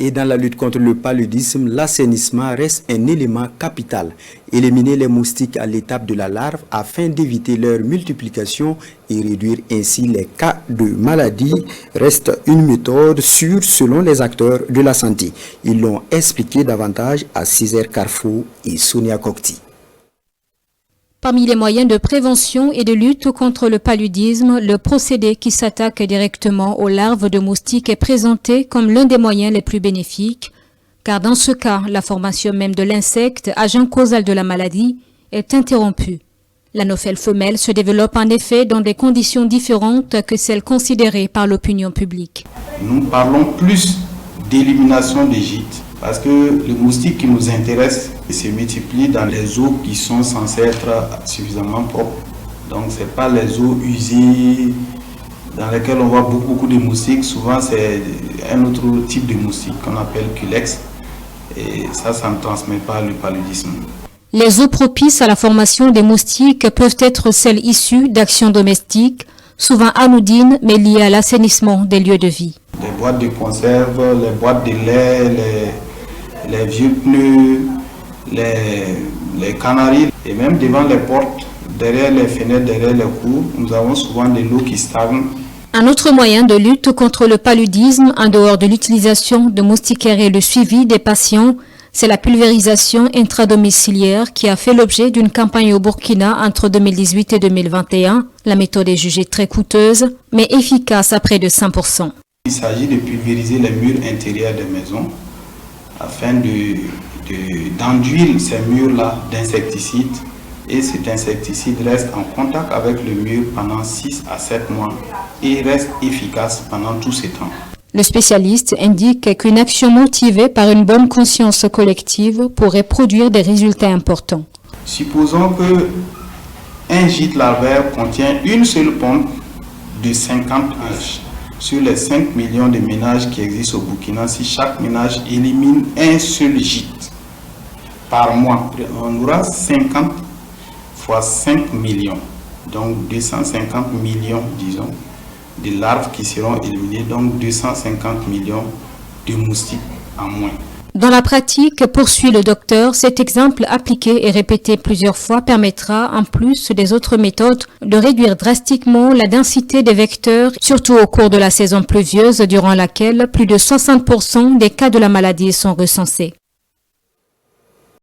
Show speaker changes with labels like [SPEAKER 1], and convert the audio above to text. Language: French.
[SPEAKER 1] Et dans la lutte contre le paludisme, l'assainissement reste un élément capital. Éliminer les moustiques à l'étape de la larve afin d'éviter leur multiplication et réduire ainsi les cas de maladie reste une méthode sûre selon les acteurs de la santé. Ils l'ont expliqué davantage à Césaire Carrefour et Sonia Cocti.
[SPEAKER 2] Parmi les moyens de prévention et de lutte contre le paludisme, le procédé qui s'attaque directement aux larves de moustiques est présenté comme l'un des moyens les plus bénéfiques, car dans ce cas, la formation même de l'insecte, agent causal de la maladie, est interrompue. L'anophèle femelle se développe en effet dans des conditions différentes que celles considérées par l'opinion publique.
[SPEAKER 3] Nous parlons plus d'élimination des gîtes, parce que le moustique qui nous intéresse se multiplie dans les eaux qui sont censées être suffisamment propres. Donc ce n'est pas les eaux usées dans lesquelles on voit beaucoup de moustiques. Souvent c'est un autre type de moustique qu'on appelle culex. Et ça ne transmet pas le paludisme.
[SPEAKER 2] Les eaux propices à la formation des moustiques peuvent être celles issues d'actions domestiques, souvent anodines mais liées à l'assainissement des lieux de vie.
[SPEAKER 3] Les boîtes de conserve, les boîtes de lait, les vieux pneus, les canaries, et même devant les portes, derrière les fenêtres, derrière les cours, nous avons souvent de l'eau qui stagne.
[SPEAKER 2] Un autre moyen de lutte contre le paludisme, en dehors de l'utilisation de moustiquaires et le suivi des patients, c'est la pulvérisation intradomiciliaire qui a fait l'objet d'une campagne au Burkina entre 2018 et 2021. La méthode est jugée très coûteuse, mais efficace à près de 100%.
[SPEAKER 3] Il s'agit de pulvériser les murs intérieurs des maisons afin d'enduire ces murs-là d'insecticides. Et cet insecticide reste en contact avec le mur pendant 6 à 7 mois et reste efficace pendant tout ce temps.
[SPEAKER 2] Le spécialiste indique qu'une action motivée par une bonne conscience collective pourrait produire des résultats importants.
[SPEAKER 3] Supposons qu'un gîte larvaire contient une seule pompe de 50 ménages. Sur les 5 millions de ménages qui existent au Burkina, si chaque ménage élimine un seul gîte par mois, on aura 50 fois 5 millions, donc 250 millions, disons, de larves qui seront éliminées, donc 250 millions de moustiques en moins.
[SPEAKER 2] Dans la pratique, poursuit le docteur, cet exemple appliqué et répété plusieurs fois permettra, en plus des autres méthodes, de réduire drastiquement la densité des vecteurs, surtout au cours de la saison pluvieuse durant laquelle plus de 60% des cas de la maladie sont recensés.